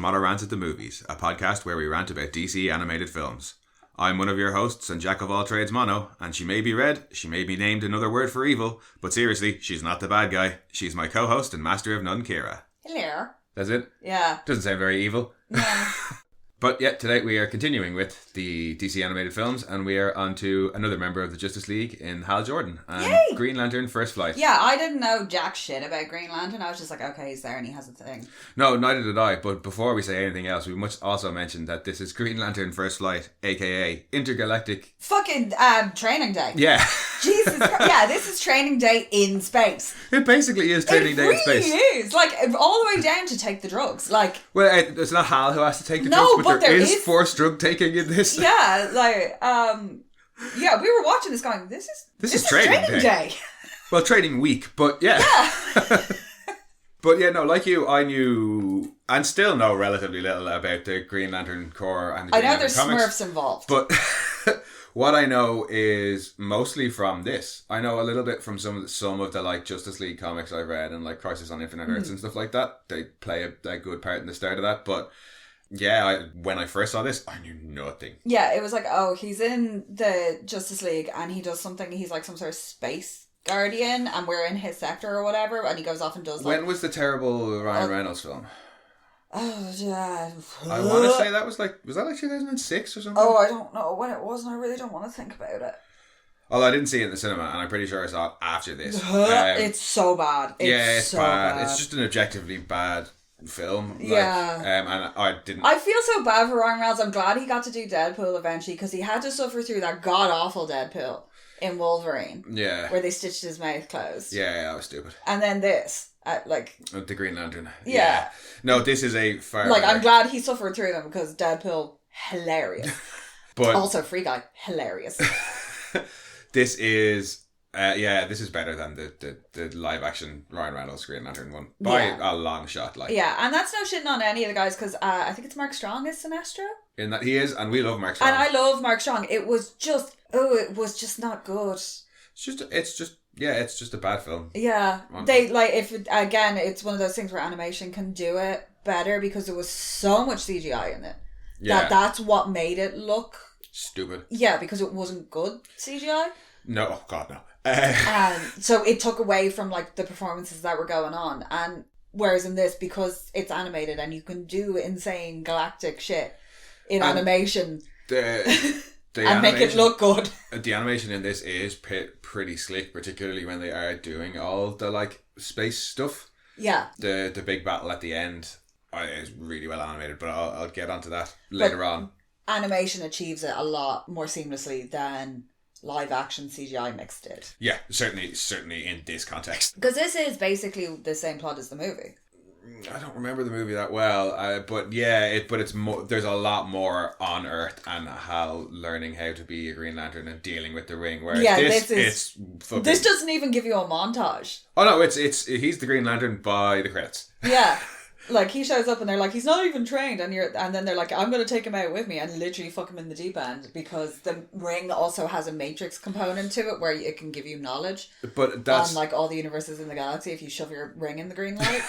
Mono Rants at the Movies, a podcast where we rant about DC animated films. I'm one of your hosts and jack of all trades Mono, and she may be red, she may be named another word for evil, but seriously, she's not the bad guy. She's my co-host and master of none, Kira. Hello. That's it? Yeah. Doesn't sound very evil. Yeah. But yeah, today we are continuing with the DC animated films, and we are on to another member of the Justice League in Hal Jordan and Yay! Green Lantern First Flight. Yeah, I didn't know jack shit about Green Lantern. I was just like, okay, he's there and he has a thing. No, neither did I, but before we say anything else, we must also mention that this is Green Lantern First Flight, aka Intergalactic... Fucking training day. Yeah. Jesus Christ. Yeah, this is training day in space. It basically is training day in space. It really is. Like, all the way down to take the drugs. Like... Well, it's not Hal who has to take the No, drugs, but there is forced drug taking in this. Yeah, like, yeah, we were watching this going, this is training day. Well, training week, but yeah. Yeah. But yeah, no, like you, I knew, and still know relatively little about the Green Lantern Corps and the Green Lantern comics. Smurfs involved. But what I know is mostly from this. I know a little bit from some of the like Justice League comics I've read and like Crisis on Infinite Earths and stuff like that. They play a good part in the start of that, but yeah, when I first saw this, I knew nothing. Yeah, it was like, oh, he's in the Justice League and he does something, he's like some sort of space guardian and we're in his sector or whatever, and he goes off and does like... When was the terrible Ryan Reynolds film? Oh, yeah. I want to say that was like 2006 or something? Oh, I don't know when it was and I really don't want to think about it. Although I didn't see it in the cinema and I'm pretty sure I saw it after this. It's so bad. It's so bad. It's just an objectively bad film. Yeah. And I didn't... I feel so bad for Ryan Reynolds. I'm glad he got to do Deadpool eventually because he had to suffer through that god-awful Deadpool in Wolverine. Yeah. Where they stitched his mouth closed. Yeah, that was stupid. And then this. The Green Lantern. Yeah. No, this is a far... Like, I'm glad he suffered through them because Deadpool, hilarious. But also, Free Guy, hilarious. This is... this is better than the live action Ryan Reynolds Green Lantern one by a long shot. Like, yeah, and that's no shitting on any of the guys because I think it's Mark Strong is Sinestro. In that he is, and we love Mark Strong. And I love Mark Strong. It was just not good. It's just a bad film. Yeah, it's one of those things where animation can do it better because there was so much CGI in it. Yeah, that's what made it look stupid. Yeah, because it wasn't good CGI. No, oh God, no. So it took away from like the performances that were going on, and whereas in this, because it's animated and you can do insane galactic shit in animation, and make it look good. The animation in this is pretty slick, particularly when they are doing all the like space stuff. Yeah, the big battle at the end is really well animated, but I'll get onto that later on. Animation achieves it a lot more seamlessly than live action CGI mixed did. Yeah, certainly in this context. Because this is basically the same plot as the movie. I don't remember the movie that well, but yeah, it's more. There's a lot more on Earth and Hal learning how to be a Green Lantern and dealing with the ring. Whereas this doesn't even give you a montage. Oh no, it's he's the Green Lantern by the credits. Yeah. Like, he shows up and they're like, he's not even trained, and then they're like, I'm going to take him out with me and literally fuck him in the deep end because the ring also has a matrix component to it where it can give you knowledge. But that's... on, like, all the universes in the galaxy if you shove your ring in the green light.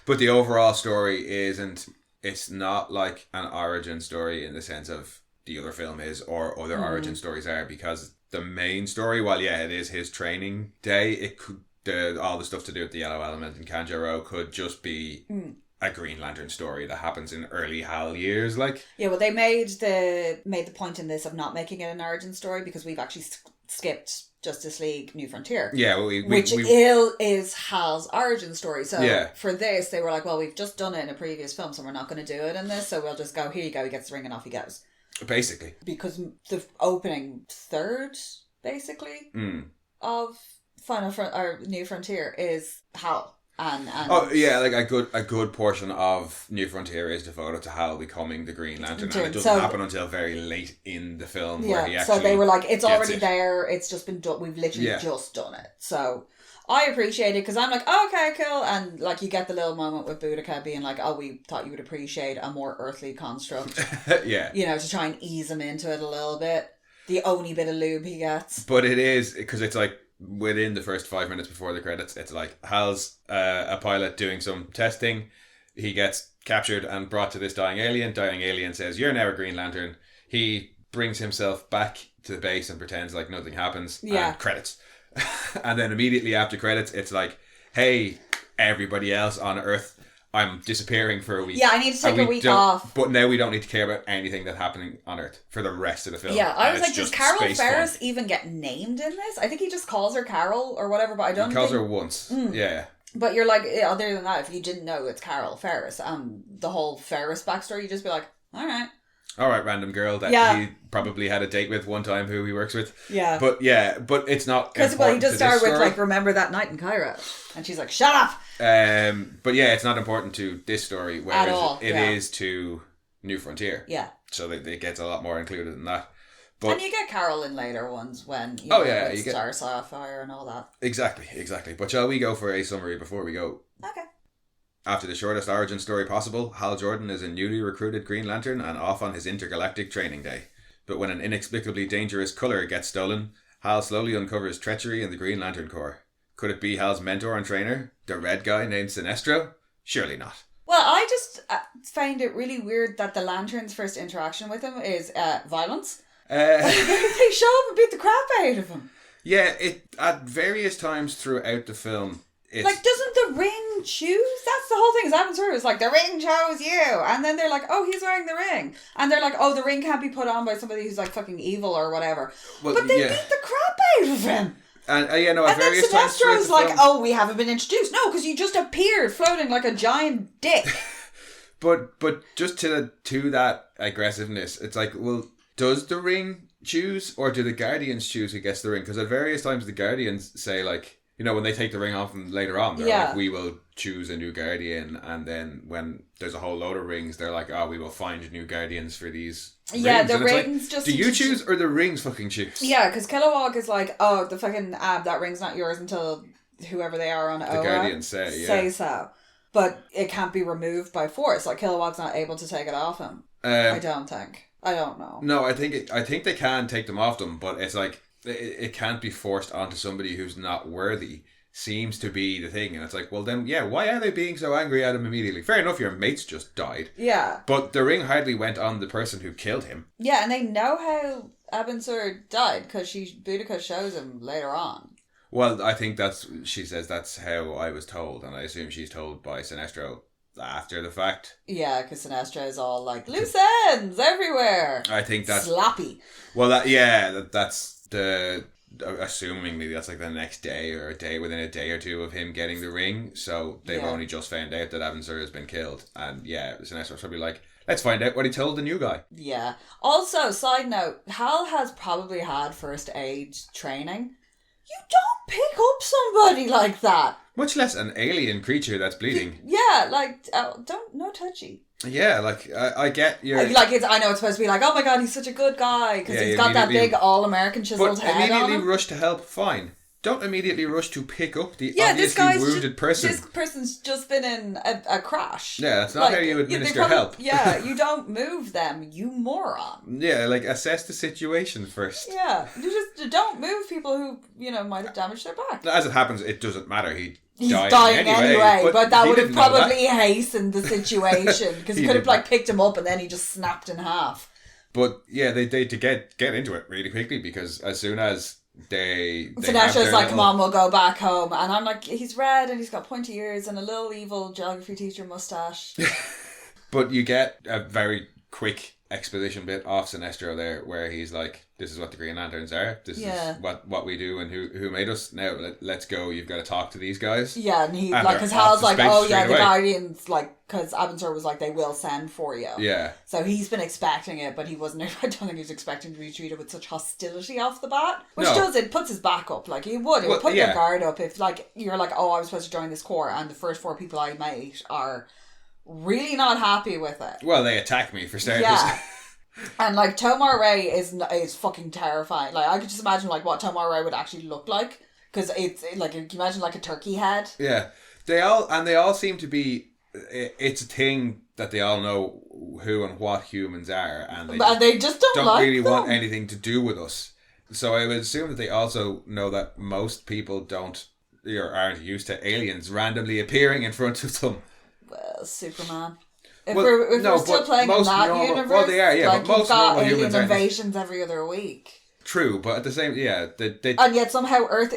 But the overall story it's not like an origin story in the sense of the other film is or other origin stories are, because the main story, while it is his training day, it could... all the stuff to do with the Yellow Element and Kanjuro could just be... a Green Lantern story that happens in early Hal years, like. Yeah, well, they made the point in this of not making it an origin story because we've actually skipped Justice League New Frontier. Yeah, which is Hal's origin story. So for this, they were like, well, we've just done it in a previous film, so we're not going to do it in this. So we'll just go, here you go, he gets the ring and off he goes. Basically, because the opening third, basically, of New Frontier is Hal. And like a good portion of New Frontier is devoted to Hal becoming the Green Lantern, and it doesn't happen until very late in the film where he actually... So they were like, it's already there, it's just been done, we've literally just done it. So I appreciate it because I'm like, oh, okay, cool, and like you get the little moment with Boudica being like, oh, we thought you would appreciate a more earthly construct. Yeah. You know, to try and ease him into it a little bit. The only bit of lube he gets. But it is, because it's like, within the first 5 minutes before the credits, it's like Hal's a pilot doing some testing. He gets captured and brought to this dying alien. Dying alien says, "You're now a Green Lantern." He brings himself back to the base and pretends like nothing happens. Yeah. And credits. And then immediately after credits, it's like, "Hey, everybody else on Earth, I'm disappearing for a week. Yeah, I need to take a week off. But now we don't need to care about anything that's happening on Earth for the rest of the film." Yeah, I was And like, it's does Carol space Ferris fun. even get named in this? I think he just calls her Carol or whatever, but I don't He calls think... her once. Yeah. But you're like, other than that, if you didn't know it's Carol Ferris, the whole Ferris backstory, you'd just be like, alright. Alright, random girl that he probably had a date with one time who he works with. Yeah. But it's not because he just started with, story. like, remember that night in Cairo. And she's like, shut up! But yeah, it's not important to this story, whereas At all, it is to New Frontier. Yeah. So it gets a lot more included than that. But, and you get Carol in later ones when you get Star Sapphire and all that. Exactly. But shall we go for a summary before we go? Okay. After the shortest origin story possible, Hal Jordan is a newly recruited Green Lantern and off on his intergalactic training day. But when an inexplicably dangerous colour gets stolen, Hal slowly uncovers treachery in the Green Lantern Corps. Could it be Hal's mentor and trainer, the red guy named Sinestro? Surely not. Well, I just find it really weird that the Lantern's first interaction with him is violence. They show up and beat the crap out of him. Yeah, at various times throughout the film, it's... Like, doesn't the ring choose? That's the whole thing. It's happened through. It's like, the ring chose you. And then they're like, oh, he's wearing the ring. And they're like, oh, the ring can't be put on by somebody who's like fucking evil or whatever. Well, but they beat the crap out of him. And at then various times Sinestro's like, film, oh, we haven't been introduced. No, because you just appeared floating like a giant dick. But just to that aggressiveness, it's like, well, does the ring choose or do the Guardians choose who gets the ring? Because at various times the Guardians say, like, you know, when they take the ring off them later on, they're like, we will choose a new Guardian. And then when there's a whole load of rings, they're like, oh, we will find new Guardians for these rings. Yeah, the and rings like, just... do you choose or the rings fucking choose? Yeah, because Kilowog is like, oh, the fucking that ring's not yours until whoever they are on Oa. The Guardians say so. But it can't be removed by force. Like, Kilowog's not able to take it off him. I don't think. I don't know. No, I think they can take them off them, but it's like it can't be forced onto somebody who's not worthy. Seems to be the thing, and it's like, well then, yeah, why are they being so angry at him immediately? Fair enough, your mates just died. Yeah. But the ring hardly went on the person who killed him. Yeah, and they know how Abin-Sur died because Boudica shows him later on. Well, I think she says that's how I was told, and I assume she's told by Sinestro after the fact. Yeah, because Sinestro is all like, loose ends everywhere. I think that's... Slappy. Well, that's the... Assumingly that's like the next day or within a day or two of him getting the ring, so they've only just found out that Abin-Sur has been killed, and Sinestro's probably like, let's find out what he told the new guy. Yeah. Also, side note, Hal has probably had first aid training. You don't pick up somebody like that. Much less an alien creature that's bleeding. Yeah, like, no touchy. Yeah, like, I get your... Like, I know it's supposed to be like, oh my god, he's such a good guy, because he's got that big all-American chiseled head on him. But immediately rush to help, fine. Don't immediately rush to pick up the obviously wounded person. This person's just been in a crash. Yeah, that's not how you administer help. Yeah, you don't move them, you moron. Yeah, like, assess the situation first. Yeah, you just don't move people who, might have damaged their back. As it happens, it doesn't matter. He's dying anyway, but that would have probably hastened the situation, because he could have picked him up and then he just snapped in half. But yeah, they to get into it really quickly, because as soon as Sinestro's like, come on, we'll go back home, and I'm like, he's red and he's got pointy ears and a little evil geography teacher mustache. But you get a very quick exposition bit off Sinestro there, where he's like, this is what the Green Lanterns are, this is what we do, and who made us. Now let's go, you've got to talk to these guys. Yeah, and he because Hal's like, oh yeah, the Guardians, because Abin-Sur was like, they will send for you. Yeah. So he's been expecting it, but he wasn't. I don't think he was expecting to be treated with such hostility off the bat, which it puts his back up. Like, he would put your guard up if you're like, oh, I was supposed to join this corps, and the first 4 people I meet are really not happy with it. Well, they attack me for starters. Yeah. And Tomar Ray is fucking terrifying. Like, I could just imagine what Tomar Ray would actually look like, because it's like, can you imagine a turkey head? Yeah, they all seem to be. It's a thing that they all know who and what humans are, and they just don't really them. want anything to do with us. So I would assume that they also know that most people don't or aren't used to aliens randomly appearing in front of them. Well, Superman. If we're still playing in that universe, well, they are, yeah, like, but most you've got normal alien humans invasions every other week. True, but at the same, yeah, they and yet somehow Earth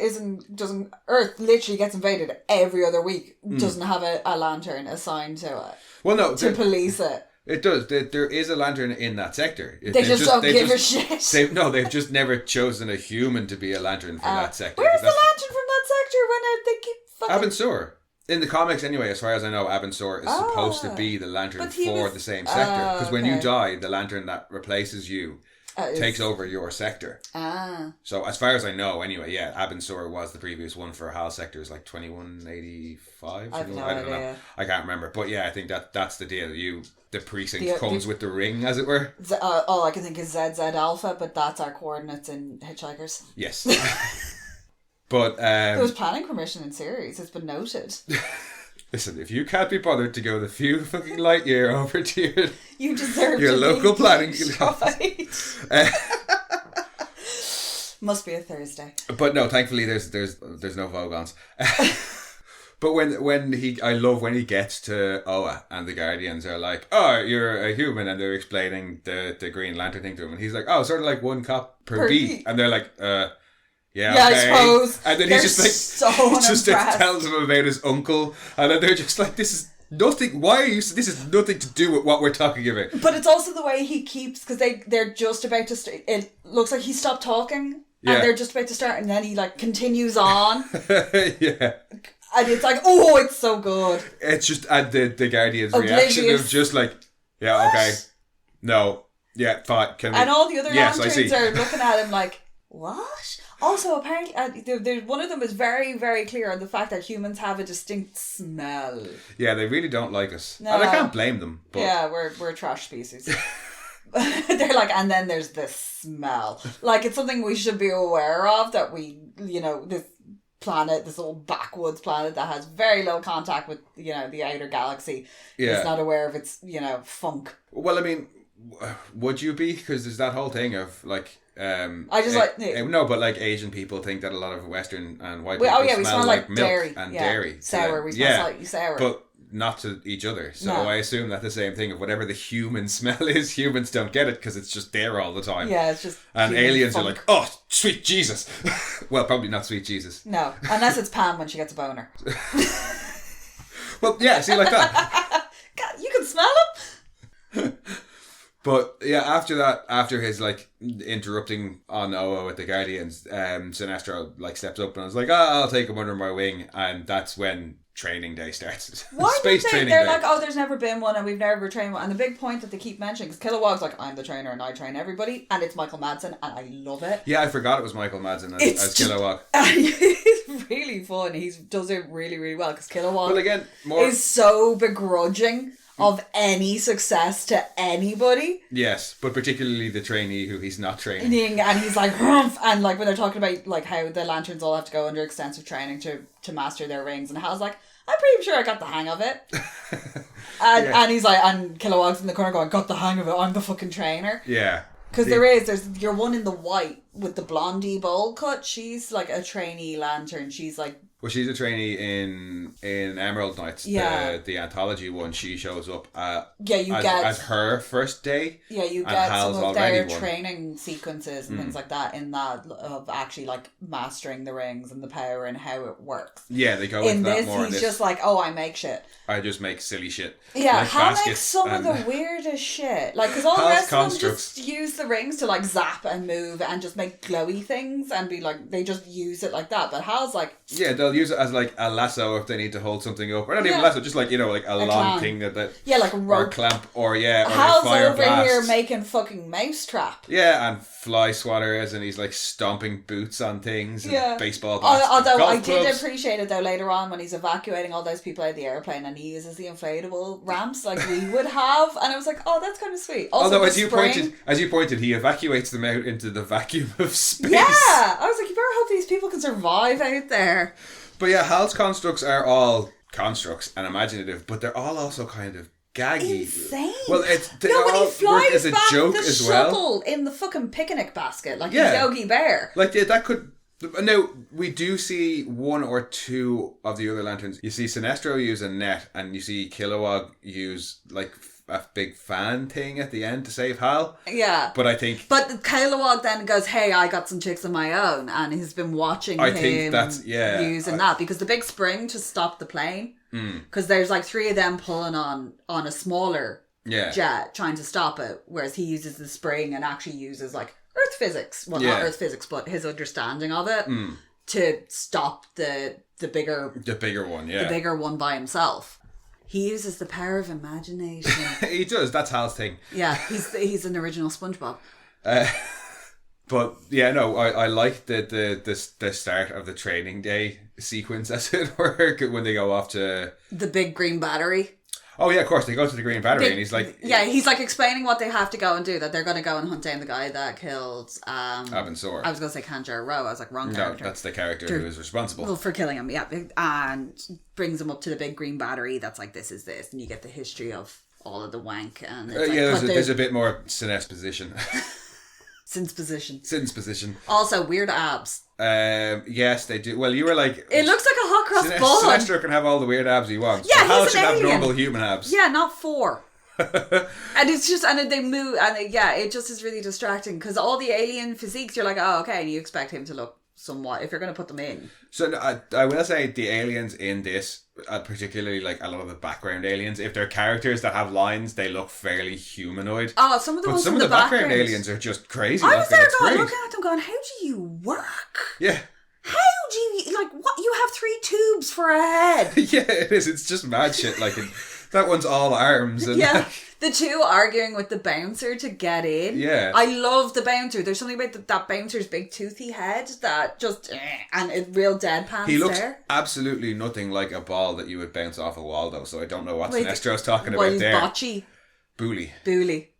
literally gets invaded every other week. Doesn't have a lantern assigned to it. Well, no, to police it. It does. There is a lantern in that sector. They just don't give a shit. They've just never chosen a human to be a lantern for that sector. Where's the lantern from that sector when they keep fucking... Abin-Sur. In the comics, anyway, as far as I know, Abin-Sur is supposed to be the lantern for the same sector. Because when you die, the lantern that replaces you takes over your sector. So as far as I know, anyway, yeah, Abin-Sur was the previous one for HAL sectors, like 2185. I don't know. I can't remember, but yeah, I think that's the deal. The precinct comes with the ring, as it were. All I can think is ZZ Alpha, but that's our coordinates in Hitchhikers. Yes. But there was planning permission in series. It's been noted. Listen, if you can't be bothered to go the few fucking light year over to you deserve your local planning. Must be a Thursday. But no, thankfully there's no Vogons. But I love when he gets to Oa and the Guardians are like, oh, you're a human, and they're explaining the Green Lantern thing to him, and he's like, oh, sort of like one cop per beat, and they're like, yeah, okay. I suppose. And then he's just like, so just tells him about his uncle, and then they're just like, this is nothing. Why are you? This is nothing to do with what we're talking about. But it's also the way he keeps, because they're just about to start. It looks like he stopped talking, and they're just about to start, and then he like continues on. Yeah. And it's like, oh, it's so good. It's just, and the Guardian's reaction of just like, yeah, what? Okay, no, yeah, fine. And all the other lanterns are looking at him like, what? Also, apparently, one of them is very, very clear on the fact that humans have a distinct smell. Yeah, they really don't like us. No. And I can't blame them. But... Yeah, we're a trash species. They're like, and then there's this smell. Like, it's something we should be aware of, that we, this planet, this old backwoods planet that has very little contact with, the outer galaxy, is not aware of its, funk. Well, I mean, would you be? Because there's that whole thing of, like... no, but like Asian people think that a lot of Western and white people smell like milk dairy. And dairy. Sour, we smell slightly sour. But not to each other. So I assume that the same thing of whatever the human smell is, humans don't get it because it's just there all the time. Yeah, it's just... And aliens are like, oh, sweet Jesus. Well, probably not sweet Jesus. No, unless it's Pam when she gets a boner. Well, yeah, see, like that. God, you can smell him? But yeah, after that, after his like interrupting on Oa with the Guardians, Sinestro like steps up and I was like, I'll take him under my wing, and that's when training day starts. Why Space did training they're day. like, oh, there's never been one and we've never trained one. And the big point that they keep mentioning, because Kilowog's like, I'm the trainer and I train everybody, and it's Michael Madsen, and I love it. Yeah, I forgot it was Michael Madsen as Kilowog. It's really fun. He does it really, really well, because Kilowog is so begrudging of any success to anybody. Yes, but particularly the trainee who he's not training. And he's like, humph, and like when they're talking about like how the lanterns all have to go under extensive training to master their rings, and Hal's like, I'm pretty sure I got the hang of it. And he's like, and Kilowog's in the corner going, got the hang of it, I'm the fucking trainer. Yeah. Because there's your one in the white with the blondie bowl cut, she's like a trainee lantern. She's like... Well, she's a trainee in Emerald Knights, the anthology one. She shows up as her first day. Yeah, you get some of their training sequences and things like that in that of actually like mastering the rings and the power and how it works. Yeah, they go into that more. He's just like, oh, I make shit. I just make silly shit. Yeah, like Hal makes some of the weirdest shit. Like, because all the rest of them just use the rings to like zap and move and just make glowy things and be like, they just use it like that. But Hal's like... Yeah, they'll use it as like a lasso if they need to hold something up. Or not even a lasso, just like, like a long clamp thing that... Yeah, like a rope. Or a clamp, or Hal's a fire over blast. Here making fucking mousetrap. Yeah, and fly swatters, and he's like stomping boots on things and baseball bats. Although I did appreciate it though later on when he's evacuating all those people out of the airplane and he uses the inflatable ramps like we would have, and I was like, oh, that's kind of sweet. Also, although as you pointed, he evacuates them out into the vacuum of space. Yeah, I was like, you better hope these people can survive out there. But yeah, Hal's constructs are all constructs and imaginative, but they're all also kind of gaggy. Insane. Well, when he flies as a back joke the as shuttle in the fucking picnic basket, like a Yogi Bear. Like that could. Now we do see one or two of the other lanterns. You see Sinestro use a net, and you see Kilowog use like a big fan thing at the end to save Hal. Yeah. But I think... But Kilowog then goes, hey, I got some chicks of my own. And he's been watching him think that's, using that. Because the big spring to stop the plane. Because there's like 3 of them pulling on a smaller jet trying to stop it. Whereas he uses the spring and actually uses like Earth physics. Well, not Earth physics, but his understanding of it to stop the bigger one, the bigger one by himself. He uses the power of imagination. He does. That's Hal's thing. Yeah, he's an original SpongeBob. But yeah, no, I like the start of the training day sequence, as it were, when they go off to the big green battery. Oh yeah, of course, they go to the green battery and he's like... Yeah, he's like explaining what they have to go and do, that they're going to go and hunt down the guy that killed... Abensor. I was going to say Kanjar Rowe, I was like, wrong character. No, that's the character who is responsible. Well, for killing him, yeah. And brings him up to the big green battery that's like, this is this. And you get the history of all of the wank. And it's there's a bit more Sinesposition. Sinsposition. Also, weird abs. Yes, they do. Well, you were like... It looks like a hot cross bun. Sinestro can have all the weird abs he wants. Yeah, Hal he's should an have alien. normal human abs. Yeah, not 4. And it's just, and they move, and it just is really distracting because all the alien physiques, you're like, oh, okay, and you expect him to look somewhat, if you're going to put them in. So I will say the aliens in this, particularly like a lot of the background aliens, if they're characters that have lines, they look fairly humanoid. Oh, some of the ones some in of the background background aliens are just crazy. I was there looking looking at them going, how do you work? Yeah. How do you, like, what? You have 3 tubes for a head. Yeah, it is. It's just mad shit. Like, that one's all arms. And yeah. The 2 arguing with the bouncer to get in. Yeah. I love the bouncer. There's something about that bouncer's big toothy head that just... and it real deadpan He looks stare. absolutely nothing like a ball that you would bounce off a wall, though, so I don't know what Sinestro's talking about he's there. bocce. Bully.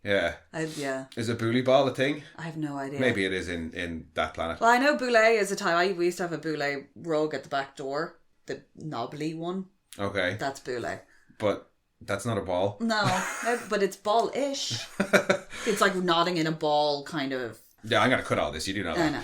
Yeah. Yeah. Is a bully ball a thing? I have no idea. Maybe it is in that planet. Well, I know boulet is a time. We used to have a boulet rug at the back door. The knobbly one. Okay. That's boulet. But that's not a ball. No, but it's ball-ish. It's like nodding in a ball kind of... Yeah, I'm going to cut all this. You do know that. I know.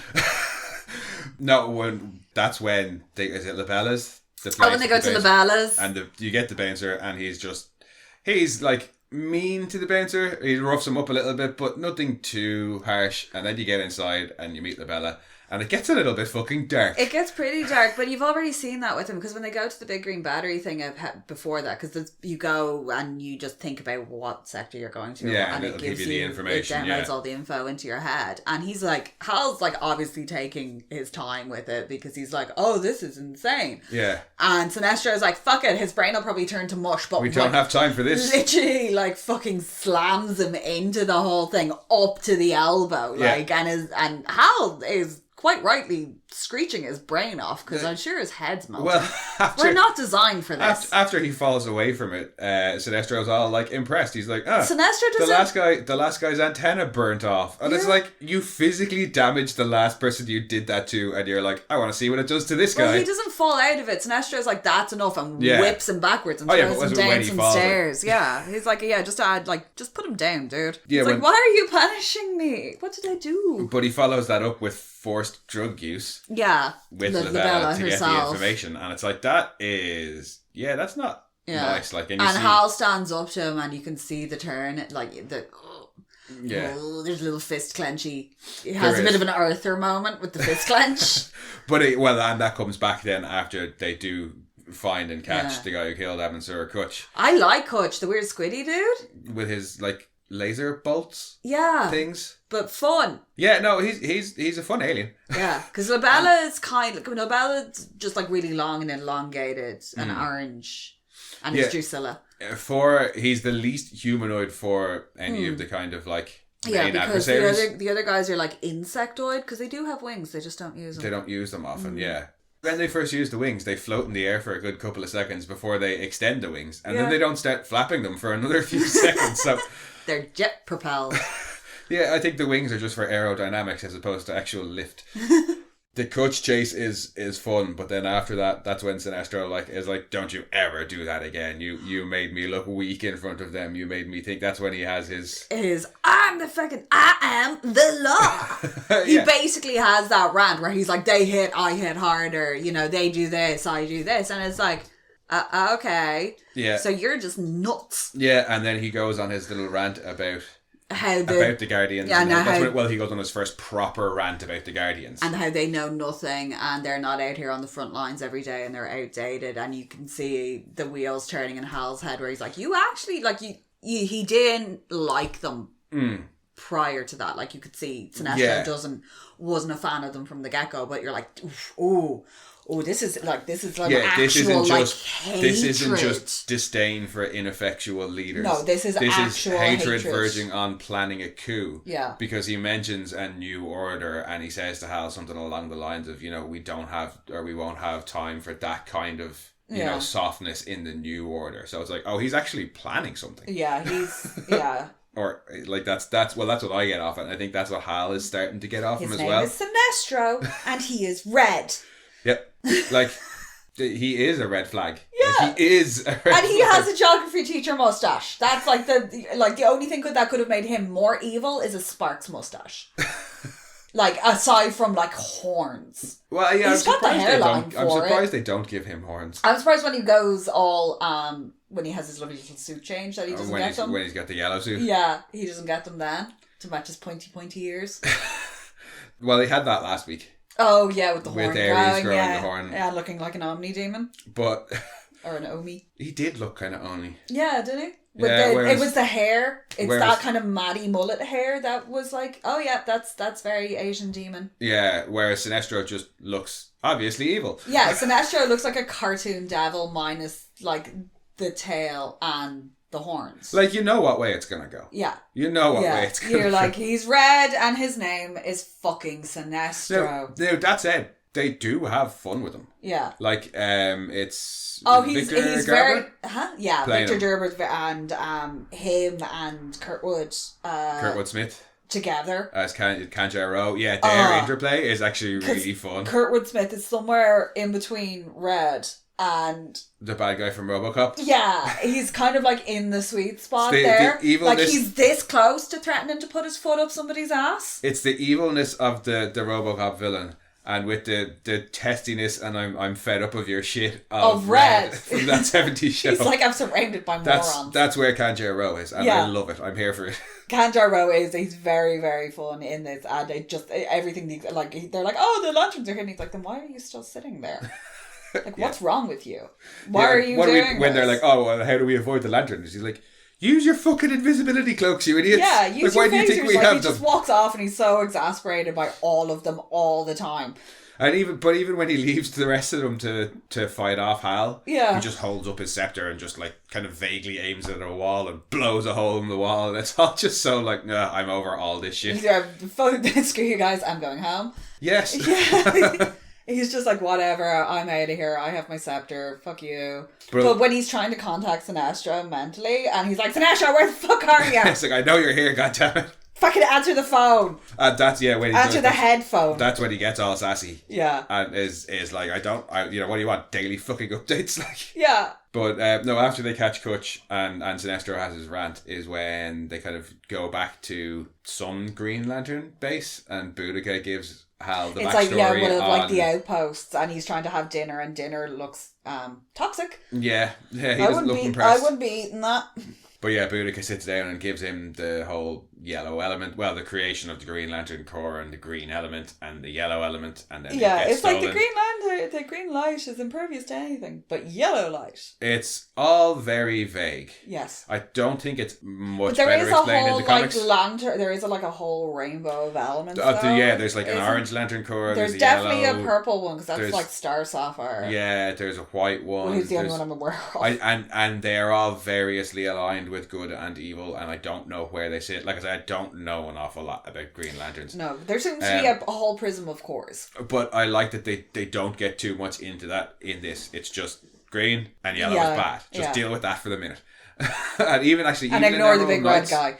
No, that's when is it Labella's? When they go to Labella's. And you get the bouncer and he's like mean to the bouncer. He roughs him up a little bit, but nothing too harsh. And then you get inside and you meet Labella. And it gets a little bit fucking dark. It gets pretty dark, but you've already seen that with him because when they go to the big green battery thing before that, because you go and you just think about what sector you're going to, yeah, and it gives you the information. It downloads all the info into your head, and Hal's like obviously taking his time with it because he's like, oh, this is insane. Yeah, and Sinestro's like, fuck it, his brain will probably turn to mush, but we don't have time for this. Literally, like fucking slams him into the whole thing up to the elbow, like, and Hal is quite rightly screeching his brain off because I'm sure his head's melting. Well, we're not designed for this. After he falls away from it, Sinestro's all like impressed. He's like, Sinestro the last guy's antenna burnt off, and it's like you physically damaged the last person you did that to, and you're like, I want to see what it does to this guy. Well, he doesn't fall out of it. Sinestro's like, that's enough, and whips him backwards and throws him down some stairs. Yeah, he's like, just put him down, dude. Yeah, he's like, why are you punishing me? What did I do? But he follows that up with forced drug use. Yeah. With Labella to get the information. And it's like, that's not nice. Like, and Hal stands up to him and you can see the turn, like there's a little fist clenchy. He has a bit of an Arthur moment with the fist clench. And that comes back then after they do find and catch the guy who killed Abensur Kutch. I like Kutch, the weird squiddy dude. With his, like, laser bolts things. But fun. Yeah, no, he's a fun alien. Yeah, because Labella is Labella's just like really long and elongated and orange. And he's Drusilla. He's the least humanoid for any of the kind of like main because adversaries. the other guys are like insectoid because they do have wings, they just don't use them. They don't use them often, yeah. When they first use the wings, they float in the air for a good couple of seconds before they extend the wings. And then they don't start flapping them for another few seconds. So they're jet propelled. Yeah, I think the wings are just for aerodynamics as opposed to actual lift. The Kutch chase is fun, but then after that, that's when Sinestro is like, don't you ever do that again. You made me look weak in front of them. You made me think. That's when he has his I am the law. He basically has that rant where he's like, they hit, I hit harder. You know, they do this, I do this. And it's like, Okay. Yeah. So you're just nuts. Yeah, and then he goes on his little rant about the Guardians. Yeah, he goes on his first proper rant about the Guardians. And how they know nothing and they're not out here on the front lines every day and they're outdated, and you can see the wheels turning in Hal's head where he's like, you actually, like, he didn't like them prior to that. Like, you could see Sinestro wasn't a fan of them from the get-go, but you're like, this is like actual hatred. This isn't just disdain for ineffectual leaders. No, this is actual hatred verging on planning a coup. Yeah. Because he mentions a new order and he says to Hal something along the lines of, we don't have, or we won't have time for that kind of, softness in the new order. So it's like, oh, he's actually planning something. Yeah, yeah. Or like that's what I get off it. I think that's what Hal is starting to get off him as well. His name is Sinestro and he is red. Yep. Like, he is a red flag. Yeah. Like, he is a red and he flag. has a geography teacher mustache. That's like the only thing that could have made him more evil is a Sparks mustache. Like, aside from, like, horns. Well, yeah, he's got the hairline for it. I'm surprised they don't give him horns. I'm surprised when he goes all, when he has his lovely little suit change that he doesn't get them. When he's got the yellow suit. Yeah, he doesn't get them then to match his pointy ears. Well, he had that last week. Oh, yeah, with the horn. With Ares growing the horn. Yeah, looking like an Omni demon. But... or an Omi. He did look kind of Omni. Yeah, didn't he? Whereas, it was the hair. It's that kind of Maddie mullet hair that was like, oh yeah, that's very Asian demon. Yeah, whereas Sinestro just looks obviously evil. Yeah, Sinestro looks like a cartoon devil minus like the tail and the horns. Like, you know what way it's gonna go. Yeah. You know what way it's gonna go. You're like, he's red and his name is fucking Sinestro. No, that said, they do have fun with him. Yeah. Like, it's... he's Gerber very... Yeah, Victor him. Gerber and him and Kurtwood... Kurtwood Smith. Together. As Kanjaro. Yeah, their interplay is actually really fun. Kurtwood Smith is somewhere in between Red and... the bad guy from RoboCop. Yeah, he's kind of like in the sweet spot there. The evilness, like, he's this close to threatening to put his foot up somebody's ass. It's the evilness of the RoboCop villain. And with the testiness and I'm fed up of your shit of Red from that 70s show. He's like, I'm surrounded by morons. That's where Kanjaro is. And I love it. I'm here for it. Kanjaro he's very, very fun in this. And it just, everything, like, they're like, oh, the lanterns are here. And he's like, then why are you still sitting there? Like, what's wrong with you? Why are you doing when this? They're like, oh, well, how do we avoid the lanterns? He's like, use your fucking invisibility cloaks, you idiots. Yeah, use like, your why do you think we have he them? just walks off and he's so exasperated by all of them all the time. And even when he leaves the rest of them to fight off Hal, he just holds up his scepter and just like kind of vaguely aims at a wall and blows a hole in the wall, and it's all just so like, nah, I'm over all this shit. Yeah, screw you guys, I'm going home. Yes. Yeah. He's just like, whatever, I'm out of here, I have my scepter, fuck you. But when he's trying to contact Sinestro mentally, and he's like, Sinestro, where the fuck are you? It's like, I know you're here, goddammit. Fucking answer the phone. That's when he answer the headphone. That's when he gets all sassy. Yeah. And is like, what do you want? Daily fucking updates, like. Yeah. But no, after they catch Kutch and Sinestro has his rant is when they kind of go back to some Green Lantern base, and Boudica gives Hal the backstory. It's like, one of like the outposts, and he's trying to have dinner, and dinner looks toxic. Yeah, he doesn't look impressed. I wouldn't be eating that. But yeah, Boudica sits down and gives him the whole yellow element. Well, the creation of the Green Lantern Corps and the green element and the yellow element, and then it's stolen. Like the Green Lantern. The green light is impervious to anything, but yellow light. It's all very vague. Yes, I don't think it's much better explained in the comics. There is a whole rainbow of elements. There's like an orange Lantern Corps. There's definitely a purple one because that's like Star Sapphire. Yeah, there's a white one. Well, who's the only one I'm aware of? And they are all variously aligned with good and evil, and I don't know where they sit. Like I said, I don't know an awful lot about Green Lanterns. No, there seems to be a whole prism of cores. But I like that they don't get too much into that in this. It's just green and yellow is bad. Just deal with that for the minute. And even ignore the big red guy.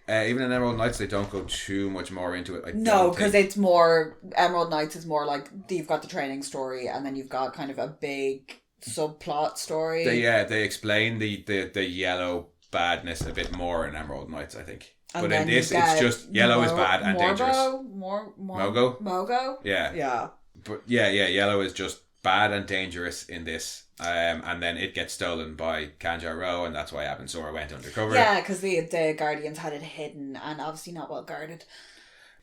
Even in Emerald Knights, they don't go too much more into it. No, because it's more... Emerald Knights is more like you've got the training story, and then you've got kind of a big subplot story. They explain the yellow badness a bit more in Emerald Knights, I think. And but in this, it's just yellow is bad and dangerous. Mogo? Mogo? Mogo? Yeah. But yellow is just bad and dangerous in this. And then it gets stolen by Kanjaro, and that's why Abensora went undercover. Yeah, because the Guardians had it hidden and obviously not well guarded.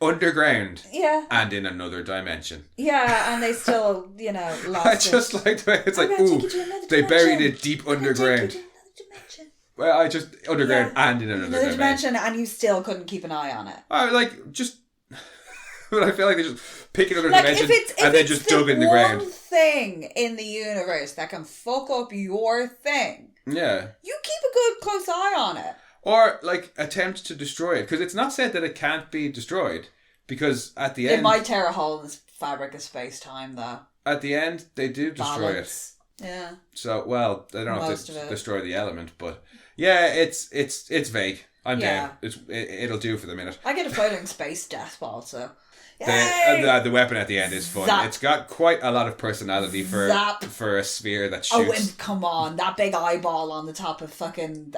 Underground. Yeah. And in another dimension. Yeah, and they still, lost I just like the way it's like, ooh, they buried it deep underground. Well, I just, underground and in another dimension. And you still couldn't keep an eye on it. But I feel like they just pick another dimension and then just dug in the ground. One thing in the universe that can fuck up your thing. Yeah. You keep a good close eye on it. Or, attempt to destroy it. Because it's not said that it can't be destroyed. Because at the end... It might tear a hole in the fabric of space-time, though. At the end, they do destroy it. Yeah. So, well, they don't have to destroy the element. But, yeah, it's vague. I'm down. It'll do for the minute. I get a floating space death ball, so... The weapon at the end is fun. Zap. It's got quite a lot of personality for a sphere that shoots. Oh, and come on. That big eyeball on the top of fucking...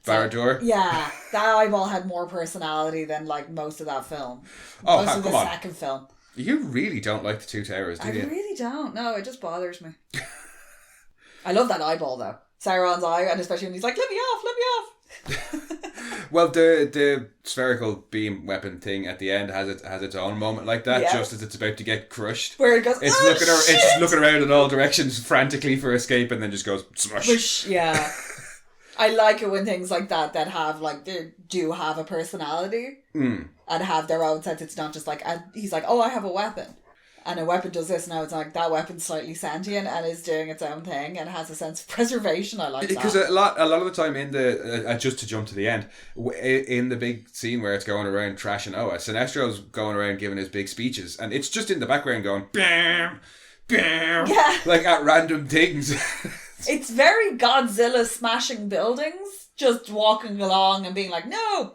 Barad-dûr? Yeah. That eyeball had more personality than, most of that film. Oh, most of the come on. second film. You really don't like the Two Towers, do you? I really don't. No, it just bothers me. I love that eyeball, though. Sauron's eye, and especially when he's like, let me off. Well, the spherical beam weapon thing at the end has its own moment like that, just as it's about to get crushed. Where it goes, it's just looking around in all directions frantically for escape, and then just goes smush. Yeah. I like it when things like that have they do have a personality and have their own sense. It's not just and he's like, oh, I have a weapon. And a weapon does this, now it's like that weapon's slightly sentient and is doing its own thing and has a sense of preservation. I like that. Because a lot of the time in the just to jump to the end, in the big scene where it's going around trashing Oa, Sinestro's going around giving his big speeches, and it's just in the background going bam, bam, at random things. It's very Godzilla smashing buildings, just walking along and being like, no.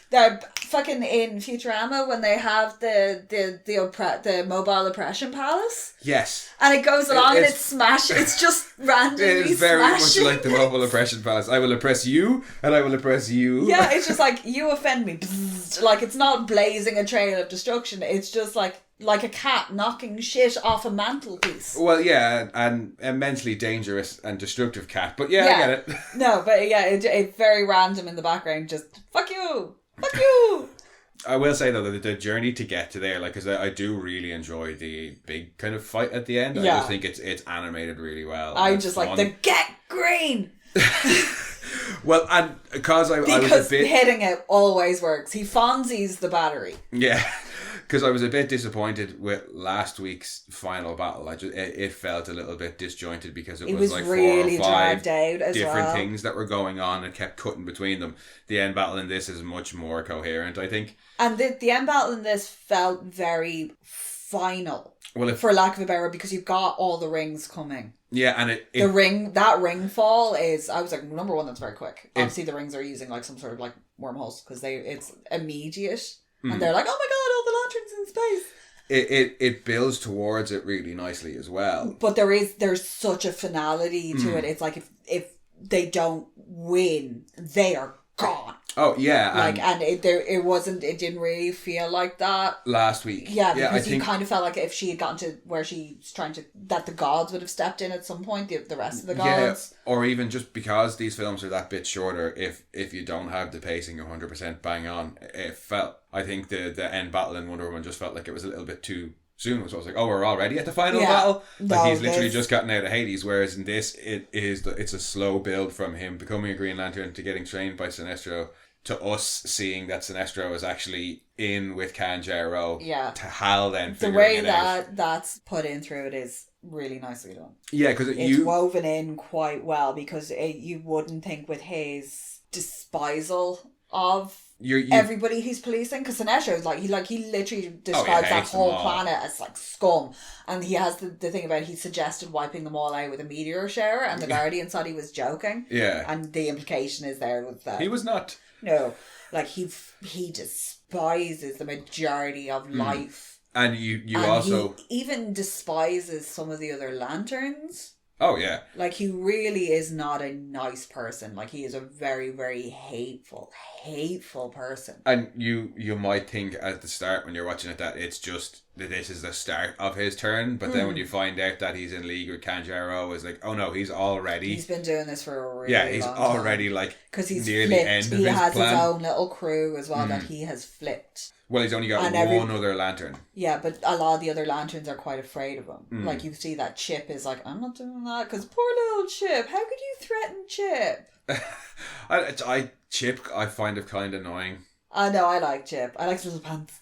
They're fucking in Futurama when they have the mobile oppression palace. Yes. And it goes along and it's just randomly It is very smashing much like the mobile oppression palace. I will oppress you and I will oppress you. Yeah, it's just you offend me. It's not blazing a trail of destruction. It's just like a cat knocking shit off a mantelpiece. Well, yeah, an immensely dangerous and destructive cat. But yeah. I get it. No, but yeah, it's very random in the background. Just, fuck you. Fuck you! I will say, though, that the journey to get to there, because I do really enjoy the big kind of fight at the end. Yeah. I just think it's animated really well. I just like the get green! Well, and because I was a bit... hitting it always works. He Fonzies the battery. Yeah. Because I was a bit disappointed with last week's final battle. It felt a little bit disjointed because it was really 4 or 5 dragged out as different things that were going on and kept cutting between them. The end battle in this is much more coherent, I think. And the end battle in this felt very final. Well, for lack of a better word, because you've got all the rings coming. Yeah, and that ring fall is, I was like, number one, that's very quick. Obviously, the rings are using some sort of wormholes because it's immediate. And they're like, oh my god, all the lanterns in space. It builds towards it really nicely as well. But there's such a finality to it. It's like if they don't win, they are gone. Oh yeah, it didn't really feel like that last week. Yeah, because you kind of felt like if she had gotten to where she's trying to, that the gods would have stepped in at some point, the rest of the gods. Yeah, or even just because these films are that bit shorter, if you don't have the pacing 100% bang on, it felt. I think the end battle in Wonder Woman just felt like it was a little bit too soon. So I was like, oh, we're already at the final battle. He's literally just gotten out of Hades. Whereas in this, it's a slow build from him becoming a Green Lantern to getting trained by Sinestro, to us seeing that Sinestro is actually in with Kanjaro. Yeah. To Hal then figuring it out. The way that's put in through it is really nicely done. Yeah, because it's woven in quite well, because you wouldn't think with his despisal of everybody he's policing, because Sinestro is he literally describes that whole planet as scum, and he has the thing about he suggested wiping them all out with a meteor shower, and the Guardians thought he was joking. Yeah, and the implication is there was that he was not. No, he despises the majority of life, and you also he even despises some of the other lanterns. Oh yeah, he really is not a nice person. He is a very, very hateful person. And you might think at the start when you're watching it that it's just this is the start of his turn, but then when you find out that he's in league with Kanjaro, it's like, oh no, he's been doing this for a really long time. He's already like because he's near flipped. the end of he his has plan. his own little crew as well that he has flipped. Well, he's only got one other lantern. Yeah, but a lot of the other lanterns are quite afraid of him. Like, you see that Chip is like, I'm not doing that, because poor little Chip, how could you threaten Chip? Chip, I find it kind of annoying. I know, I like Chip. I like his little pants.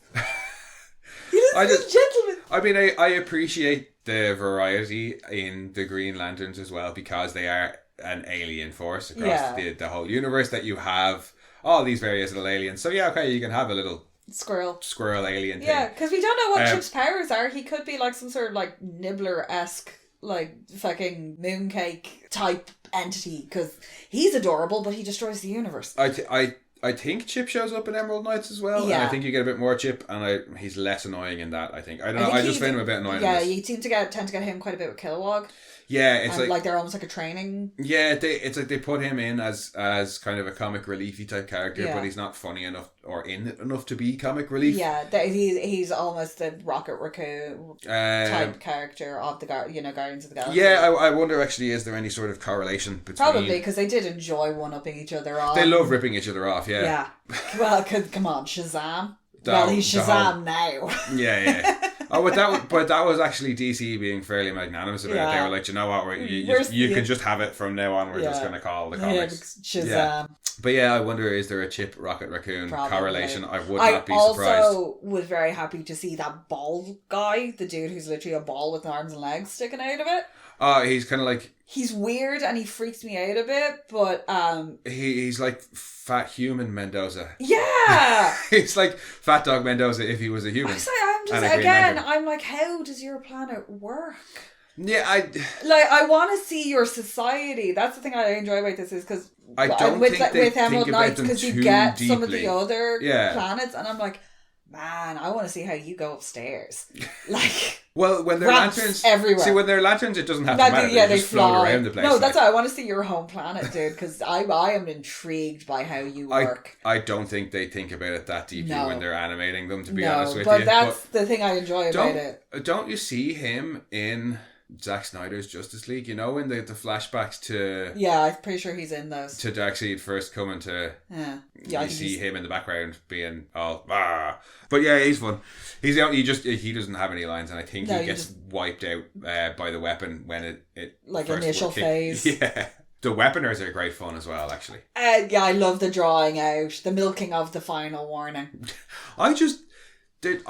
He's a gentleman. I mean, I appreciate the variety in the Green Lanterns as well, because they are an alien force across the whole universe, that you have all these various little aliens. So yeah, okay, you can have a little squirrel alien thing. Yeah, because we don't know what Chip's powers are. He could be like some sort of like Nibbler-esque, like fucking mooncake type entity, because he's adorable, but he destroys the universe. I think Chip shows up in Emerald Knights as well. Yeah. And I think you get a bit more Chip, and he's less annoying in that, I think. I don't know, I just find him a bit annoying. Yeah, you tend to get him quite a bit with Kilowog. Yeah, it's like they're almost like a training. Yeah, it's like they put him in as kind of a comic reliefy type character, but he's not funny enough or in it enough to be comic relief. Yeah, he's almost the Rocket Raccoon type character of the Guardians of the Galaxy. Yeah, I wonder actually, is there any sort of correlation between? Probably, because they did enjoy one-upping each other off. They love ripping each other off. Yeah. Yeah. Well, come on, Shazam. He's Shazam now. Yeah. Oh, but that was actually DC being fairly magnanimous about it. They were like, you know what, you can just have it from now on. We're just going to call the comics Shazam. Yeah. But yeah, I wonder, is there a Chip Rocket Raccoon correlation? I would not be surprised. I also was very happy to see that ball guy, the dude who's literally a ball with arms and legs sticking out of it. He's kind of like... He's weird and he freaks me out a bit, but... He's like Fat Human Mendoza. Yeah! He's like Fat Dog Mendoza if he was a human. I'm like, how does your planet work? Yeah, I want to see your society. That's the thing I enjoy about this, is because I don't think they with Emerald think Knights, because you get deeply. Some of the other planets, and I'm like, man, I want to see how you go upstairs. Like, well, when they're lanterns everywhere. See, when they're lanterns, it doesn't have to matter. They just float around the place. No, that's why I want to see your home planet, dude. Because I am intrigued by how you work. I don't think they think about it that deeply when they're animating them. To be honest with you, but that's the thing I enjoy about it. Don't you see him in Zack Snyder's Justice League? You know, in the flashbacks to... Yeah, I'm pretty sure he's in those. To Darkseid first coming to... Yeah, you see him in the background being all... Ah. But yeah, he's fun. He doesn't have any lines, and I think he gets wiped out by the weapon when it like initial phase. Yeah. The weaponers are great fun as well, actually. Yeah, I love the drawing out, the milking of the final warning. I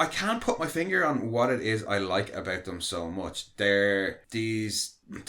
can't put my finger on what it is I like about them so much. They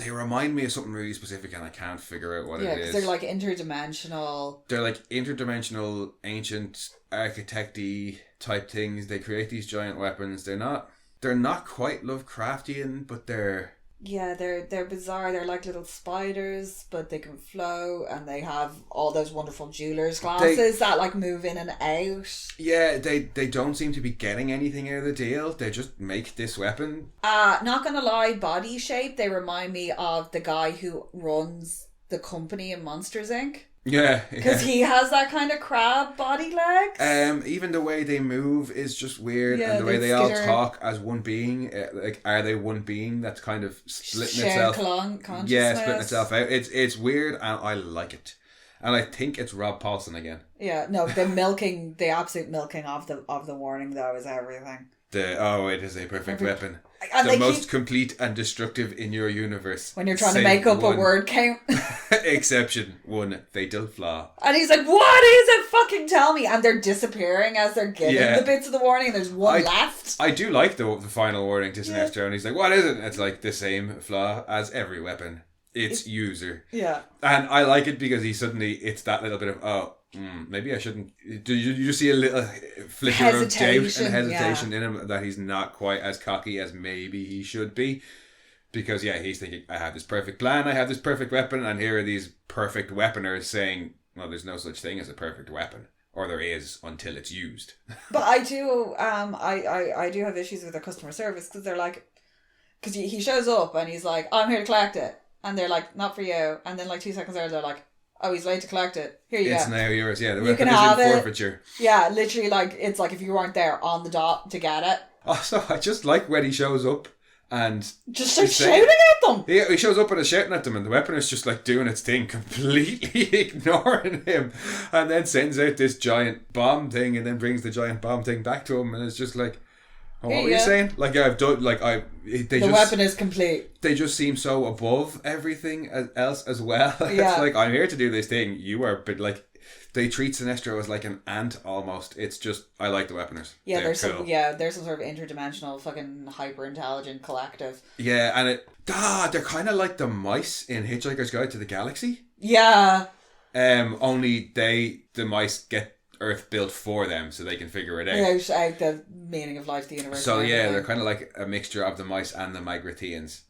remind me of something really specific, and I can't figure out what it is. Yeah, because they're like interdimensional. They're like interdimensional, ancient, architect-y type things. They create these giant weapons. They're not quite Lovecraftian, but they're... Yeah, they're bizarre. They're like little spiders, but they can float, and they have all those wonderful jeweler's glasses that like move in and out. Yeah, they don't seem to be getting anything out of the deal. They just make this weapon. Not gonna lie, body shape, they remind me of the guy who runs the company in Monsters Inc. Yeah, because he has that kind of crab body legs. Even the way they move is just weird, and the way they all talk as one being. Like, are they one being that's kind of splitting itself? Consciousness. Yeah, splitting itself out. It's weird, and I like it. And I think it's Rob Paulson again. Yeah, no, the absolute milking of the warning though is everything. It is a perfect weapon. And the most complete and destructive in your universe. When you're trying to make up a word count. Exception, one fatal flaw. And he's like, what is it? Fucking tell me. And they're disappearing as they're getting the bits of the warning. And there's one left. I do like the final warning to Sinestro. And he's like, what is it? It's like the same flaw as every weapon. It's user. Yeah. And I like it because it's that little bit of, maybe I shouldn't. Do you see a little flicker of doubt and hesitation in him that he's not quite as cocky as maybe he should be? Because, he's thinking, I have this perfect plan, I have this perfect weapon, and here are these perfect weaponers saying, well, there's no such thing as a perfect weapon. Or there is until it's used. But I do, I do have issues with their customer service, because they're like, because he shows up and he's like, I'm here to collect it. And they're like, not for you. And then like 2 seconds later, they're like, oh, he's late to collect it. Here you go. It's now yours. Yeah, the you can have it. Forfeiture. Yeah, literally, like, it's like if you weren't there on the dot to get it. Also, I just like when he shows up and just starts shouting at them. Yeah, he shows up and is shouting at them, and the weapon is just like doing its thing, completely ignoring him, and then sends out this giant bomb thing, and then brings the giant bomb thing back to him, and it's just like, oh, what were you saying? Like, I've done, like, the weapon is complete. They just seem so above everything else as well. Yeah. It's like, I'm here to do this thing. You are, but like, they treat Sinestro as like an ant almost. It's just, I like the Weaponers. Yeah, they're there's cool. there's some sort of interdimensional fucking hyper intelligent collective. Yeah, and they're kind of like the mice in Hitchhiker's Guide to the Galaxy. Yeah. Only the mice get Earth built for them so they can figure it out. Out the meaning of life, the universe. So yeah, they're kind of like a mixture of the mice and the Magrathians.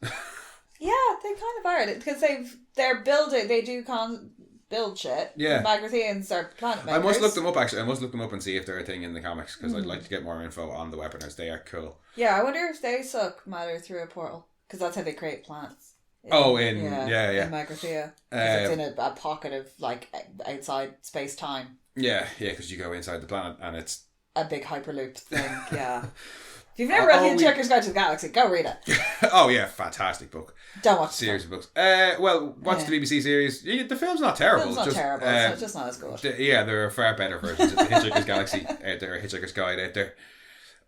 Yeah, they kind of are, because they're building. They do build shit. Yeah. The Magrathians are planet makers. I must look them up, actually. I must look them up and see if they're a thing in the comics, because I'd like to get more info on the Weaponers. They are cool. Yeah, I wonder if they suck matter through a portal, because that's how they create planets. In Magrathea. It's in a pocket of, like, outside space-time. Yeah, because you go inside the planet and it's a big hyperloop thing, yeah. If you've never read Hitchhiker's Guide to the Galaxy, go read it. Oh yeah, fantastic book. Don't watch series of books. Watch the BBC series. The film's not terrible. The film's not terrible. It's just not as good. There are far better versions of the Hitchhiker's Galaxy out there, Hitchhiker's Guide out there.